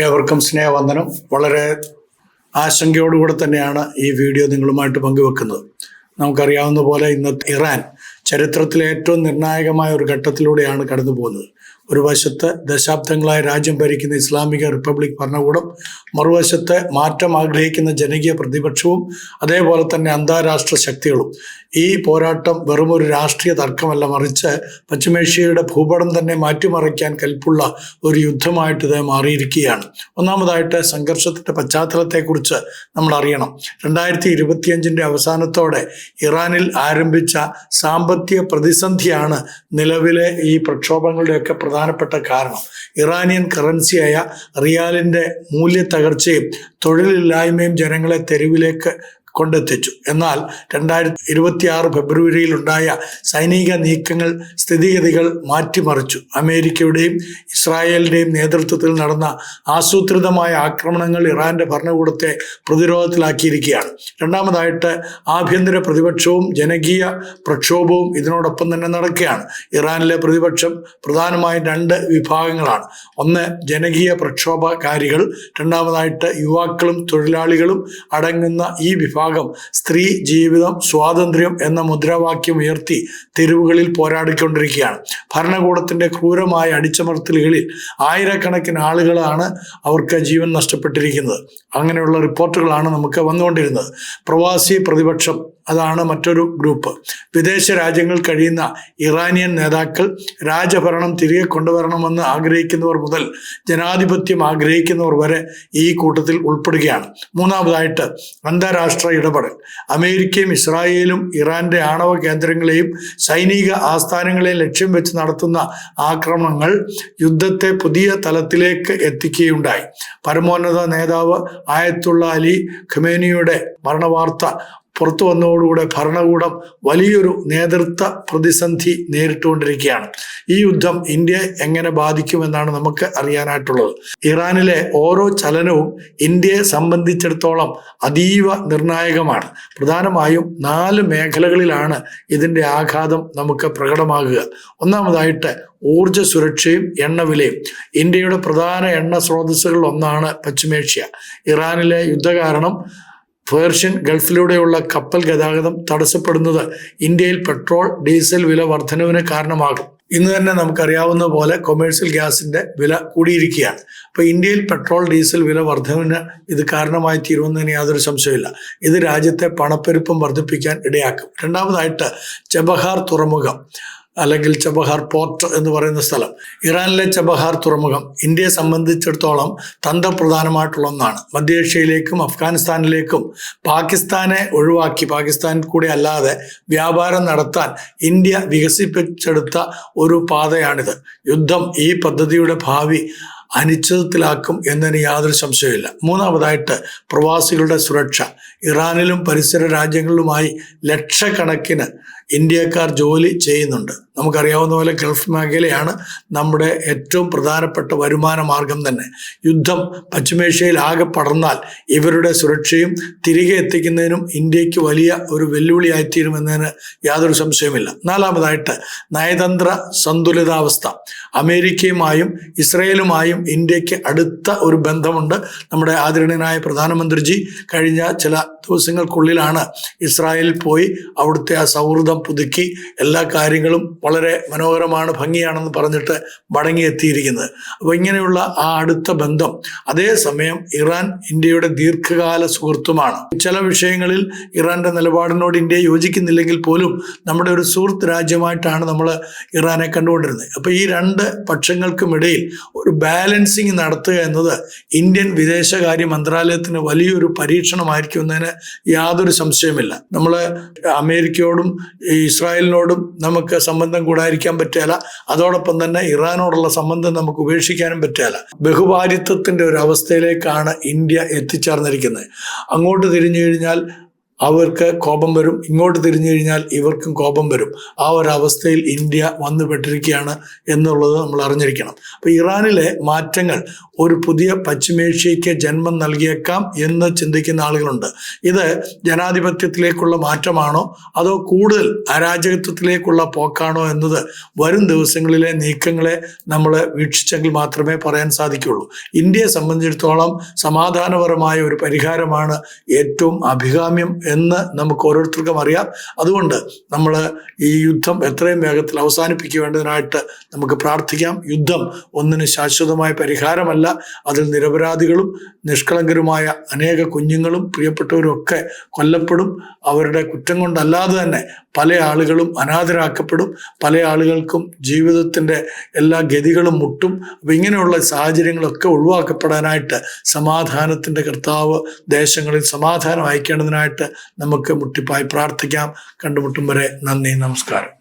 ഏവർക്കും സ്നേഹവന്ദനം. വളരെ ആശങ്കയോടുകൂടെ തന്നെയാണ് ഈ വീഡിയോ നിങ്ങളുമായിട്ട് പങ്കുവെക്കുന്നത്. നമുക്കറിയാവുന്ന പോലെ ഇന്നത്തെ ഇറാൻ ചരിത്രത്തിലെ ഏറ്റവും നിർണായകമായ ഒരു ഘട്ടത്തിലൂടെയാണ് കടന്നു പോകുന്നത്. ഒരു വശത്ത് ദശാബ്ദങ്ങളായി രാജ്യം ഭരിക്കുന്ന ഇസ്ലാമിക റിപ്പബ്ലിക് ഭരണകൂടം, മറുവശത്ത് മാറ്റം ആഗ്രഹിക്കുന്ന ജനകീയ പ്രതിപക്ഷവും അതേപോലെ തന്നെ അന്താരാഷ്ട്ര ശക്തികളും. ഈ പോരാട്ടം വെറും ഒരു രാഷ്ട്രീയ തർക്കമല്ല, മറിച്ച് പശ്ചിമേഷ്യയുടെ ഭൂപടം തന്നെ മാറ്റിമറിക്കാൻ കൽപ്പുള്ള ഒരു യുദ്ധമായിട്ട് ഇത് മാറിയിരിക്കുകയാണ്. ഒന്നാമതായിട്ട് സംഘർഷത്തിൻ്റെ പശ്ചാത്തലത്തെക്കുറിച്ച് നമ്മൾ അറിയണം. 2025 അവസാനത്തോടെ ഇറാനിൽ ആരംഭിച്ച സാമ്പത്തിക പ്രതിസന്ധിയാണ് നിലവിലെ ഈ പ്രക്ഷോഭങ്ങളുടെയൊക്കെ പ്രധാനപ്പെട്ട കാരണം. ഇറാനിയൻ കറൻസിയായ റിയാലിൻ്റെ മൂല്യത്തകർച്ചയും തൊഴിലില്ലായ്മയും ജനങ്ങളെ തെരുവിലേക്ക് കൊണ്ടെത്തിച്ചു. എന്നാൽ 2026 ഫെബ്രുവരിയിൽ ഉണ്ടായ സൈനിക നീക്കങ്ങൾ സ്ഥിതിഗതികൾ മാറ്റിമറിച്ചു. അമേരിക്കയുടെയും ഇസ്രായേലിൻ്റെയും നേതൃത്വത്തിൽ നടന്ന ആസൂത്രിതമായ ആക്രമണങ്ങൾ ഇറാന്റെ ഭരണകൂടത്തെ പ്രതിരോധത്തിലാക്കിയിരിക്കുകയാണ്. രണ്ടാമതായിട്ട് ആഭ്യന്തര പ്രതിപക്ഷവും ജനകീയ പ്രക്ഷോഭവും ഇതിനോടൊപ്പം തന്നെ നടക്കുകയാണ്. ഇറാനിലെ പ്രതിപക്ഷം പ്രധാനമായും 2 വിഭാഗങ്ങളാണ്. ഒന്ന് ജനകീയ പ്രക്ഷോഭകാരികൾ, രണ്ടാമതായിട്ട് യുവാക്കളും തൊഴിലാളികളും അടങ്ങുന്ന ഈ വിഭാഗം സ്ത്രീ ജീവിതം സ്വാതന്ത്ര്യം എന്ന മുദ്രാവാക്യം ഉയർത്തി തെരുവുകളിൽ പോരാടിക്കൊണ്ടിരിക്കുകയാണ്. ഭരണകൂടത്തിന്റെ ക്രൂരമായ അടിച്ചമർത്തലുകളിൽ ആയിരക്കണക്കിന് ആളുകളാണ് അവർക്ക് ജീവൻ നഷ്ടപ്പെട്ടിരിക്കുന്നത്. അങ്ങനെയുള്ള റിപ്പോർട്ടുകളാണ് നമുക്ക് വന്നുകൊണ്ടിരുന്നത്. പ്രവാസി പ്രതിപക്ഷം അതാണ് മറ്റൊരു ഗ്രൂപ്പ്. വിദേശ രാജ്യങ്ങളിൽ കഴിയുന്ന ഇറാനിയൻ നേതാക്കൾ രാജഭരണം തിരികെ കൊണ്ടുവരണമെന്ന് ആഗ്രഹിക്കുന്നവർ മുതൽ ജനാധിപത്യം ആഗ്രഹിക്കുന്നവർ വരെ ഈ കൂട്ടത്തിൽ ഉൾപ്പെടുകയാണ്. മൂന്നാമതായിട്ട് അന്താരാഷ്ട്ര ഇടപെടൽ. അമേരിക്കയും ഇസ്രായേലും ഇറാന്റെ ആണവ കേന്ദ്രങ്ങളെയും സൈനിക ആസ്ഥാനങ്ങളെയും ലക്ഷ്യം വെച്ച് നടത്തുന്ന ആക്രമണങ്ങൾ യുദ്ധത്തെ പുതിയ തലത്തിലേക്ക് എത്തിക്കുകയുണ്ടായി. പരമോന്നത നേതാവ് ആയത്തുള്ള അലി ഖമേനിയുടെ മരണവാർത്ത പുറത്തു വന്നതോടുകൂടെ ഭരണകൂടം വലിയൊരു നേതൃത്വ പ്രതിസന്ധി നേരിട്ടുകൊണ്ടിരിക്കുകയാണ്. ഈ യുദ്ധം ഇന്ത്യയെ എങ്ങനെ ബാധിക്കുമെന്നാണ് നമുക്ക് അറിയാനായിട്ടുള്ളത്. ഇറാനിലെ ഓരോ ചലനവും ഇന്ത്യയെ സംബന്ധിച്ചിടത്തോളം അതീവ നിർണായകമാണ്. പ്രധാനമായും 4 മേഖലകളിലാണ് ഇതിൻ്റെ ആഘാതം നമുക്ക് പ്രകടമാകുക. ഒന്നാമതായിട്ട് ഊർജ്ജ സുരക്ഷയും എണ്ണവിലയും. ഇന്ത്യയുടെ പ്രധാന എണ്ണ സ്രോതസ്സുകളിൽ ഒന്നാണ് പശ്ചിമേഷ്യ. ഇറാനിലെ യുദ്ധ കാരണം പേർഷ്യൻ ഗൾഫിലൂടെയുള്ള കപ്പൽ ഗതാഗതം തടസ്സപ്പെടുന്നത് ഇന്ത്യയിൽ പെട്രോൾ ഡീസൽ വില വർധനവിന് കാരണമാകും. ഇന്ന് തന്നെ നമുക്കറിയാവുന്ന പോലെ കൊമേഴ്സ്യൽ ഗ്യാസിന്റെ വില കൂടിയിരിക്കുകയാണ്. അപ്പോൾ ഇന്ത്യയിൽ പെട്രോൾ ഡീസൽ വില വർധനവിന് ഇത് കാരണമായി തീരുമെന്നതിന് യാതൊരു സംശയമില്ല. ഇത് രാജ്യത്തെ പണപ്പെരുപ്പം വർദ്ധിപ്പിക്കാൻ ഇടയാക്കും. രണ്ടാമതായിട്ട് ചബഹാർ തുറമുഖം അല്ലെങ്കിൽ ചബഹാർ പോർട്ട് എന്ന് പറയുന്ന സ്ഥലം. ഇറാനിലെ ചബഹാർ തുറമുഖം ഇന്ത്യയെ സംബന്ധിച്ചിടത്തോളം തന്ത്രപ്രധാനമായിട്ടുള്ള ഒന്നാണ്. മധ്യേഷ്യയിലേക്കും അഫ്ഗാനിസ്ഥാനിലേക്കും പാകിസ്ഥാനെ ഒഴിവാക്കി, പാകിസ്ഥാൻ കൂടെ അല്ലാതെ വ്യാപാരം നടത്താൻ ഇന്ത്യ വികസിപ്പിച്ചെടുത്ത ഒരു പാതയാണിത്. യുദ്ധം ഈ പദ്ധതിയുടെ ഭാവി അനിശ്ചിതത്തിലാക്കും എന്നതിന് യാതൊരു സംശയമില്ല. മൂന്നാമതായിട്ട് പ്രവാസികളുടെ സുരക്ഷ. ഇറാനിലും പരിസര രാജ്യങ്ങളിലുമായി ലക്ഷക്കണക്കിന് ഇന്ത്യക്കാർ ജോലി ചെയ്യുന്നുണ്ട്. നമുക്കറിയാവുന്ന പോലെ ഗൾഫ് മേഖലയാണ് നമ്മുടെ ഏറ്റവും പ്രധാനപ്പെട്ട വരുമാന മാർഗം തന്നെ. യുദ്ധം പശ്ചിമേഷ്യയിൽ ആകെ പടർന്നാൽ ഇവരുടെ സുരക്ഷയും തിരികെ എത്തിക്കുന്നതിനും ഇന്ത്യക്ക് വലിയ ഒരു വെല്ലുവിളിയായിത്തീരുമെന്നതിന് യാതൊരു സംശയമില്ല. നാലാമതായിട്ട് നയതന്ത്ര സന്തുലിതാവസ്ഥ. അമേരിക്കയുമായും ഇസ്രയേലുമായും ഇന്ത്യക്ക് അടുത്ത ഒരു ബന്ധമുണ്ട്. നമ്മുടെ ആദരണീയനായ പ്രധാനമന്ത്രിജി കഴിഞ്ഞ ചില ദിവസങ്ങൾക്കുള്ളിലാണ് ഇസ്രായേലിൽ പോയി അവിടുത്തെ ആ സൗഹൃദം പുതുക്കി എല്ലാ കാര്യങ്ങളും വളരെ മനോഹരമാണ്, ഭംഗിയാണെന്ന് പറഞ്ഞിട്ട് മടങ്ങിയെത്തിയിരിക്കുന്നത്. അപ്പോൾ ഇങ്ങനെയുള്ള ആ അടുത്ത ബന്ധം, അതേസമയം ഇറാൻ ഇന്ത്യയുടെ ദീർഘകാല സുഹൃത്തുമാണ്. ചില വിഷയങ്ങളിൽ ഇറാന്റെ നിലപാടിനോട് ഇന്ത്യ യോജിക്കുന്നില്ലെങ്കിൽ പോലും നമ്മുടെ ഒരു സുഹൃത്ത് രാജ്യമായിട്ടാണ് നമ്മൾ ഇറാനെ കണ്ടുകൊണ്ടിരുന്നത്. അപ്പോൾ ഈ 2 പക്ഷങ്ങൾക്കുമിടയിൽ ഒരു ബാലൻസിങ് നടത്തുക എന്നത് ഇന്ത്യൻ വിദേശകാര്യ മന്ത്രാലയത്തിന് വലിയൊരു പരീക്ഷണമായിരിക്കും എന്നതിന് യാതൊരു സംശയമില്ല. നമ്മൾ അമേരിക്കയോടും ഇസ്രായേലിനോടും നമുക്ക് സംബന്ധം കൂടാതിരിക്കാൻ പറ്റില്ല. അതോടൊപ്പം തന്നെ ഇറാനോടുള്ള സംബന്ധം നമുക്ക് ഉപേക്ഷിക്കാനും പറ്റില്ല. ബഹുഭാരിത്വത്തിന്റെ ഒരു അവസ്ഥയിലേക്കാണ് ഇന്ത്യ എത്തിച്ചേർന്നിരിക്കുന്നത്. അങ്ങോട്ട് തിരിഞ്ഞു കഴിഞ്ഞാൽ അവർക്ക് കോപം വരും, ഇങ്ങോട്ട് തിരിഞ്ഞു കഴിഞ്ഞാൽ ഇവർക്കും കോപം വരും. ആ ഒരു അവസ്ഥയിൽ ഇന്ത്യ വന്നുപെട്ടിരിക്കുകയാണ് എന്നുള്ളത് നമ്മൾ അറിഞ്ഞിരിക്കണം. അപ്പോൾ ഇറാനിലെ മാറ്റങ്ങൾ ഒരു പുതിയ പശ്ചിമേഷ്യയ്ക്ക് ജന്മം നൽകിയേക്കാം എന്ന് ചിന്തിക്കുന്ന ആളുകളുണ്ട്. ഇത് ജനാധിപത്യത്തിലേക്കുള്ള മാറ്റമാണോ അതോ കൂടുതൽ അരാജകത്വത്തിലേക്കുള്ള പോക്കാണോ എന്നത് വരും ദിവസങ്ങളിലെ നീക്കങ്ങളെ നമ്മൾ വീക്ഷിച്ചെങ്കിൽ മാത്രമേ പറയാൻ സാധിക്കുകയുള്ളൂ. ഇന്ത്യയെ സംബന്ധിച്ചിടത്തോളം സമാധാനപരമായ ഒരു പരിഹാരമാണ് ഏറ്റവും അഭികാമ്യം എന്ന് നമുക്ക് ഓരോരുത്തർക്കും അറിയാം. അതുകൊണ്ട് നമ്മൾ ഈ യുദ്ധം എത്രയും വേഗത്തിൽ അവസാനിപ്പിക്കേണ്ടതിനായിട്ട് നമുക്ക് പ്രാർത്ഥിക്കാം. യുദ്ധം ഒന്നിന് ശാശ്വതമായ പരിഹാരമല്ല. അതിൽ നിരപരാധികളും നിഷ്കളങ്കരുമായ അനേക കുഞ്ഞുങ്ങളും പ്രിയപ്പെട്ടവരും ഒക്കെ കൊല്ലപ്പെടും. അവരുടെ കുറ്റം കൊണ്ടല്ലാതെ തന്നെ പല ആളുകളും അനാഥരാക്കപ്പെടും. പല ആളുകൾക്കും ജീവിതത്തിൻ്റെ എല്ലാ ഗതികളും മുട്ടും. അപ്പം ഇങ്ങനെയുള്ള സാഹചര്യങ്ങളൊക്കെ ഒഴിവാക്കപ്പെടാനായിട്ട് സമാധാനത്തിൻ്റെ കർത്താവ് ദേശങ്ങളിൽ സമാധാനം അയക്കേണ്ടതിനായിട്ട് നമുക്ക് മുട്ടിപ്പായി പ്രാർത്ഥിക്കാം. കണ്ടുമുട്ടും വരെ നന്ദി, നമസ്കാരം.